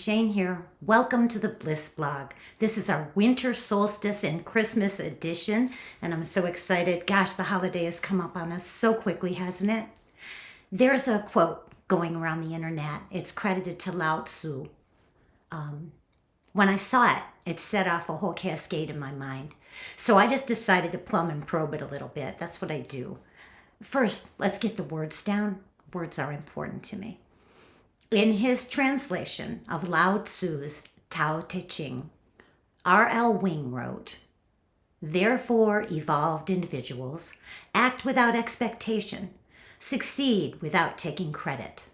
Shane here. Welcome to the Bliss Blog. This is our Winter Solstice and Christmas edition, and I'm so excited. Gosh, the holiday has come up on us so quickly, hasn't it? There's a quote going around the internet. It's credited to Lao Tzu. When I saw it, it set off a whole cascade in my mind. So I just decided to plumb and probe it a little bit. That's what I do. First, let's get the words down. Words are important to me. In his translation of Lao Tzu's Tao Te Ching, R.L. Wing wrote, "Therefore, evolved individuals act without expectation, succeed without taking credit,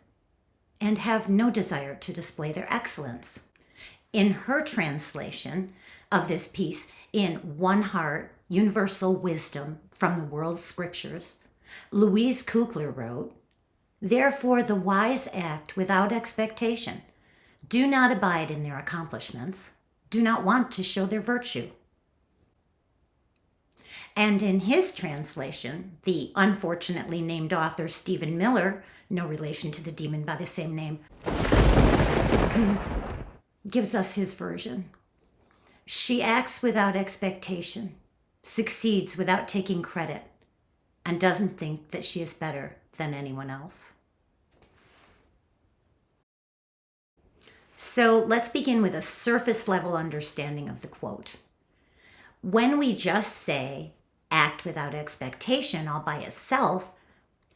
and have no desire to display their excellence." In her translation of this piece, in One Heart, Universal Wisdom from the World's Scriptures, Louise Kugler wrote, "Therefore the wise act without expectation, do not abide in their accomplishments, do not want to show their virtue." And in his translation, the unfortunately named author Stephen Miller, no relation to the demon by the same name, gives us his version. "She acts without expectation, succeeds without taking credit, and doesn't think that she is better than anyone else." So let's begin with a surface level understanding of the quote. When we just say act without expectation all by itself,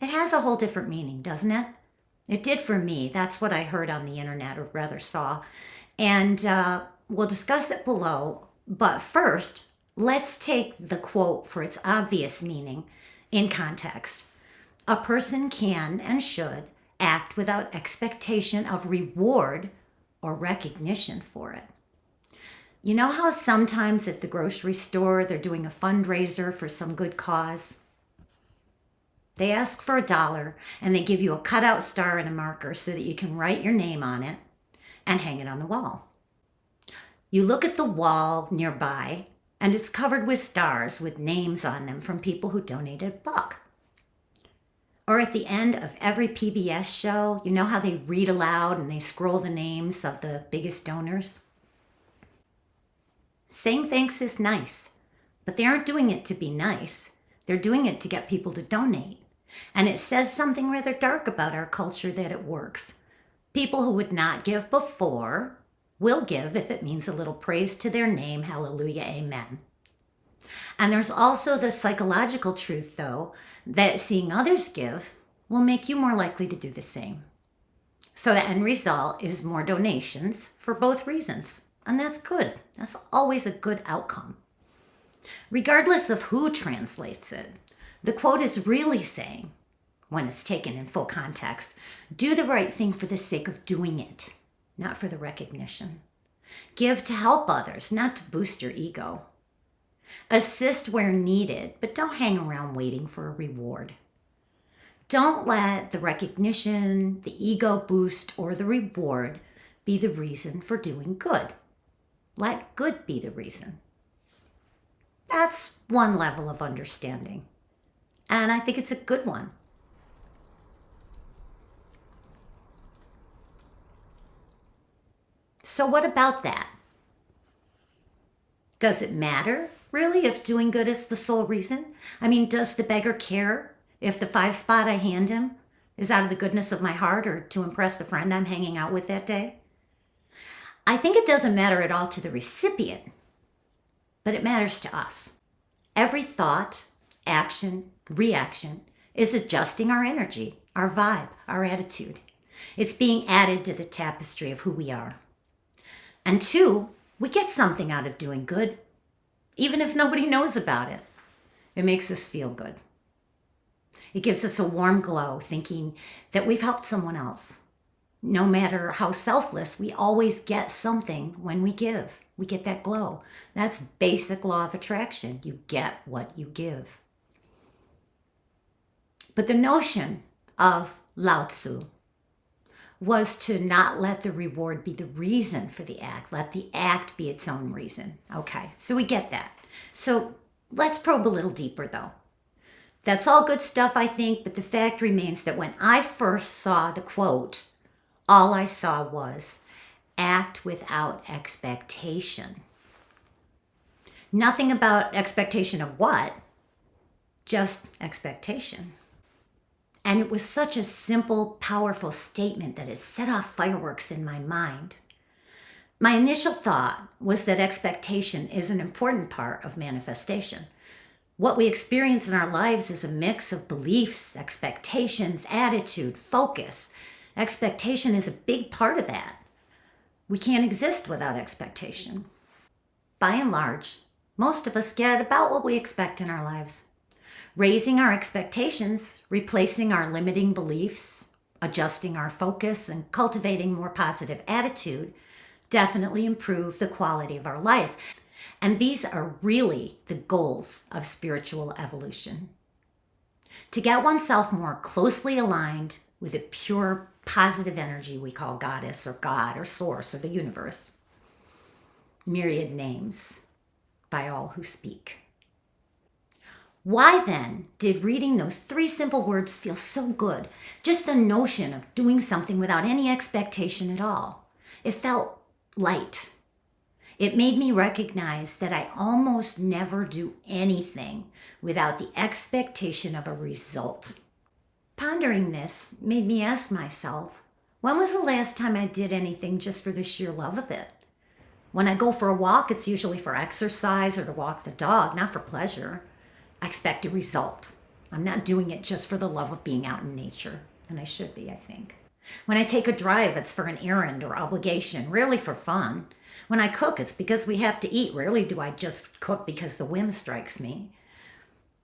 it has a whole different meaning, doesn't it? It did for me. That's what I heard on the internet, or rather saw. And we'll discuss it below. But first, let's take the quote for its obvious meaning in context. A person can and should act without expectation of reward or recognition for it. You know how sometimes at the grocery store they're doing a fundraiser for some good cause? They ask for $1 and they give you a cutout star and a marker so that you can write your name on it and hang it on the wall. You look at the wall nearby and it's covered with stars with names on them from people who donated $1. Or at the end of every PBS show, you know how they read aloud and they scroll the names of the biggest donors? Saying thanks is nice, but they aren't doing it to be nice. They're doing it to get people to donate. And it says something rather dark about our culture that it works. People who would not give before will give if it means a little praise to their name. Hallelujah, amen. And there's also the psychological truth, though, that seeing others give will make you more likely to do the same. So the end result is more donations for both reasons. And that's good. That's always a good outcome. Regardless of who translates it, the quote is really saying, when it's taken in full context, do the right thing for the sake of doing it, not for the recognition. Give to help others, not to boost your ego. Assist where needed, but don't hang around waiting for a reward. Don't let the recognition, the ego boost, or the reward be the reason for doing good. Let good be the reason. That's one level of understanding, and I think it's a good one. So what about that? Does it matter, really, if doing good is the sole reason? I mean, does the beggar care if the 5 spot I hand him is out of the goodness of my heart or to impress the friend I'm hanging out with that day? I think it doesn't matter at all to the recipient, but it matters to us. Every thought, action, reaction is adjusting our energy, our vibe, our attitude. It's being added to the tapestry of who we are. And 2, we get something out of doing good, even if nobody knows about it. It makes us feel good. It gives us a warm glow thinking that we've helped someone else. No matter how selfless, we always get something when we give. We get that glow. That's basic law of attraction. You get what you give. But the notion of Lao Tzu was to not let the reward be the reason for the act. Let the act be its own reason. Okay, so we get that. So let's probe a little deeper, though. That's all good stuff, I think, but the fact remains that when I first saw the quote, all I saw was act without expectation. Nothing about expectation of what, just expectation. And it was such a simple, powerful statement that it set off fireworks in my mind. My initial thought was that expectation is an important part of manifestation. What we experience in our lives is a mix of beliefs, expectations, attitude, focus. Expectation is a big part of that. We can't exist without expectation. By and large, most of us get about what we expect in our lives. Raising our expectations, replacing our limiting beliefs, adjusting our focus, and cultivating more positive attitude definitely improve the quality of our lives. And these are really the goals of spiritual evolution. To get oneself more closely aligned with a pure positive energy we call goddess or God or source or the universe. Myriad names by all who speak. Why then did reading those 3 simple words feel so good? Just the notion of doing something without any expectation at all. It felt light. It made me recognize that I almost never do anything without the expectation of a result. Pondering this made me ask myself, when was the last time I did anything just for the sheer love of it? When I go for a walk, it's usually for exercise or to walk the dog, not for pleasure. I expect a result. I'm not doing it just for the love of being out in nature, and I should be, I think. When I take a drive, it's for an errand or obligation, rarely for fun. When I cook, it's because we have to eat. Rarely do I just cook because the whim strikes me.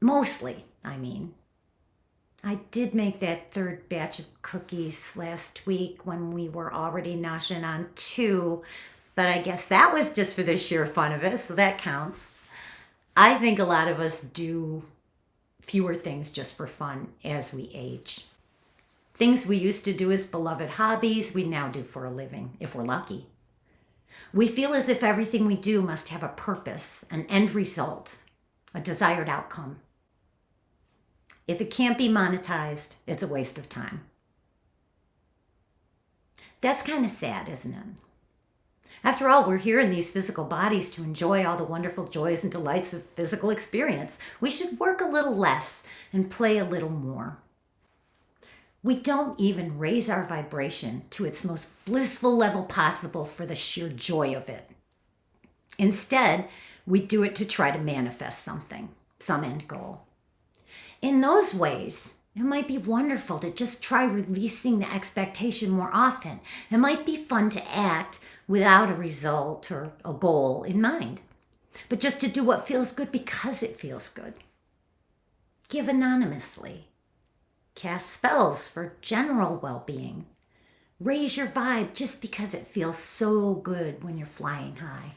Mostly, I mean. I did make that 3rd batch of cookies last week when we were already noshing on 2, but I guess that was just for the sheer fun of it, so that counts. I think a lot of us do fewer things just for fun as we age. Things we used to do as beloved hobbies, we now do for a living, if we're lucky. We feel as if everything we do must have a purpose, an end result, a desired outcome. If it can't be monetized, it's a waste of time. That's kind of sad, isn't it? After all, we're here in these physical bodies to enjoy all the wonderful joys and delights of physical experience. We should work a little less and play a little more. We don't even raise our vibration to its most blissful level possible for the sheer joy of it. Instead, we do it to try to manifest something, some end goal. In those ways, it might be wonderful to just try releasing the expectation more often. It might be fun to act without a result or a goal in mind, but just to do what feels good because it feels good. Give anonymously. Cast spells for general well-being. Raise your vibe just because it feels so good when you're flying high.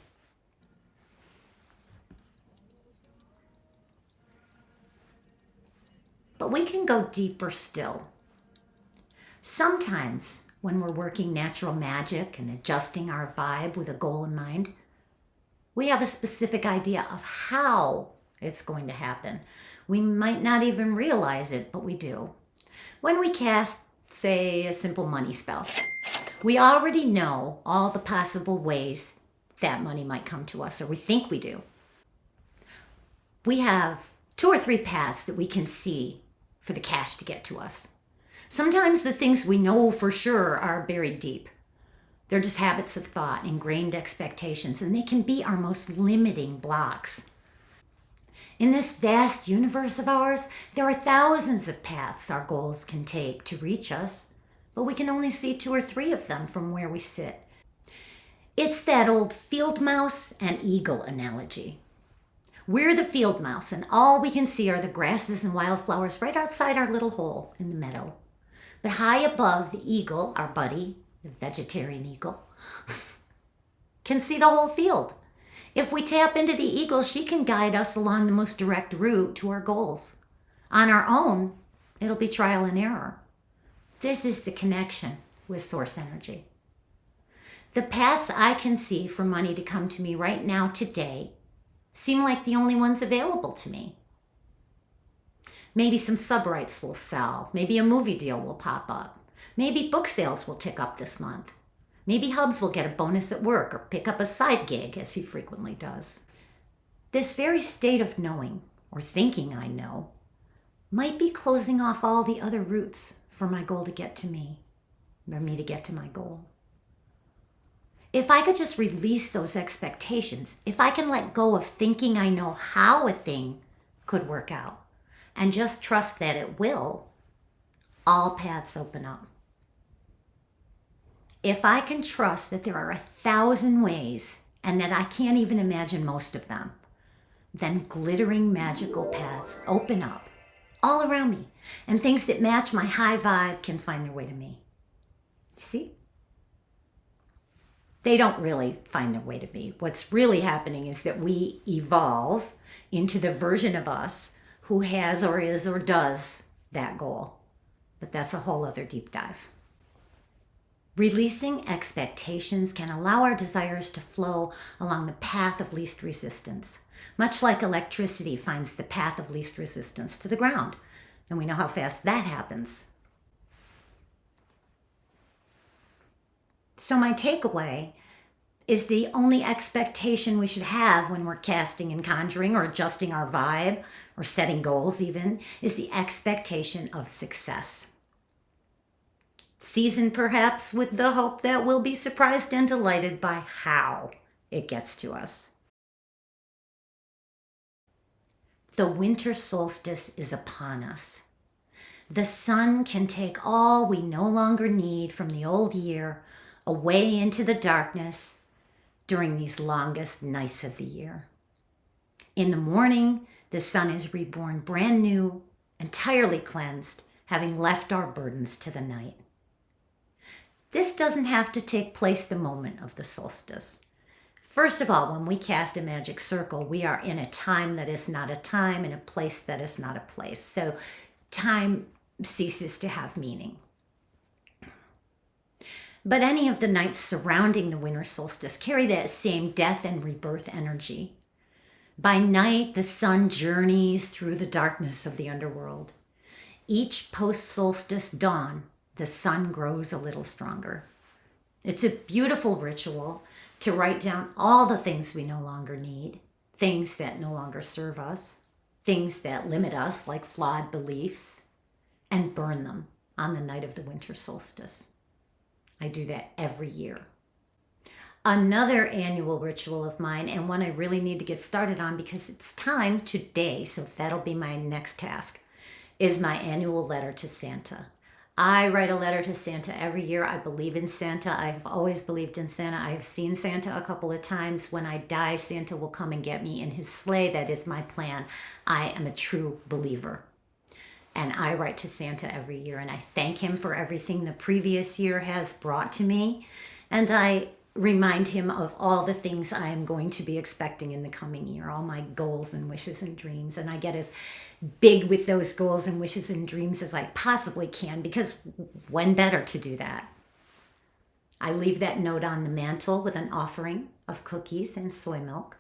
But we can go deeper still. Sometimes when we're working natural magic and adjusting our vibe with a goal in mind, we have a specific idea of how it's going to happen. We might not even realize it, but we do. When we cast, say, a simple money spell, we already know all the possible ways that money might come to us, or we think we do. We have 2 or 3 paths that we can see for the cash to get to us. Sometimes the things we know for sure are buried deep. They're just habits of thought, ingrained expectations, and they can be our most limiting blocks. In this vast universe of ours, there are thousands of paths our goals can take to reach us, but we can only see 2 or 3 of them from where we sit. It's that old field mouse and eagle analogy. We're the field mouse, and all we can see are the grasses and wildflowers right outside our little hole in the meadow. But high above, the eagle, our buddy, the vegetarian eagle, can see the whole field. If we tap into the eagle, she can guide us along the most direct route to our goals. On our own, it'll be trial and error. This is the connection with source energy. The paths I can see for money to come to me right now, today, seem like the only ones available to me. Maybe some subrights will sell. Maybe a movie deal will pop up. Maybe book sales will tick up this month. Maybe Hubs will get a bonus at work or pick up a side gig, as he frequently does. This very state of knowing, or thinking I know, might be closing off all the other routes for my goal to get to me, or me to get to my goal. If I could just release those expectations, if I can let go of thinking I know how a thing could work out, and just trust that it will, all paths open up. If I can trust that there are 1,000 ways and that I can't even imagine most of them, then glittering magical paths open up all around me, and things that match my high vibe can find their way to me. See? They don't really find their way to me. What's really happening is that we evolve into the version of us who has or is or does that goal. But that's a whole other deep dive. Releasing expectations can allow our desires to flow along the path of least resistance, much like electricity finds the path of least resistance to the ground. And we know how fast that happens. So my takeaway is the only expectation we should have when we're casting and conjuring or adjusting our vibe or setting goals even is the expectation of success. Seasoned perhaps with the hope that we'll be surprised and delighted by how it gets to us. The winter solstice is upon us. The sun can take all we no longer need from the old year away into the darkness during these longest nights of the year. In the morning, the sun is reborn brand new, entirely cleansed, having left our burdens to the night. This doesn't have to take place the moment of the solstice. First of all, when we cast a magic circle, we are in a time that is not a time, in a place that is not a place. So time ceases to have meaning. But any of the nights surrounding the winter solstice carry that same death and rebirth energy. By night, the sun journeys through the darkness of the underworld. Each post-solstice dawn, the sun grows a little stronger. It's a beautiful ritual to write down all the things we no longer need, things that no longer serve us, things that limit us, like flawed beliefs, and burn them on the night of the winter solstice. I do that every year. Another annual ritual of mine, and one I really need to get started on because it's time today, so that'll be my next task, is my annual letter to Santa. I write a letter to Santa every year. I believe in Santa. I've always believed in Santa. I have seen Santa a couple of times. When I die, Santa will come and get me in his sleigh. That is my plan. I am a true believer. And I write to Santa every year, and I thank him for everything the previous year has brought to me. And I remind him of all the things I am going to be expecting in the coming year, all my goals and wishes and dreams. And I get as big with those goals and wishes and dreams as I possibly can, because when better to do that? I leave that note on the mantle with an offering of cookies and soy milk.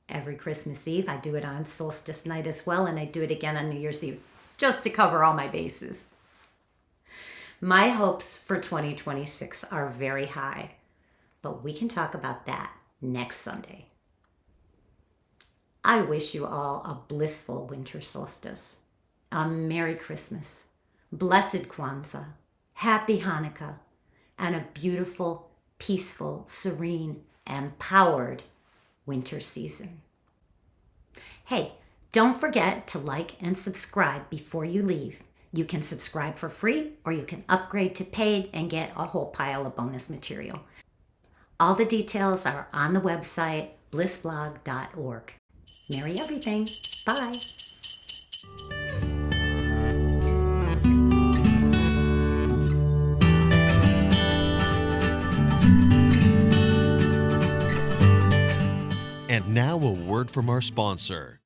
Every Christmas Eve, I do it on solstice night as well, and I do it again on New Year's Eve, just to cover all my bases. My hopes for 2026 are very high, but we can talk about that next Sunday. I wish you all a blissful winter solstice, a Merry Christmas, blessed Kwanzaa, Happy Hanukkah, and a beautiful, peaceful, serene, empowered winter season. Hey, don't forget to like and subscribe before you leave. You can subscribe for free, or you can upgrade to paid and get a whole pile of bonus material. All the details are on the website, blissblog.org. Merry everything. Bye. And now a word from our sponsor.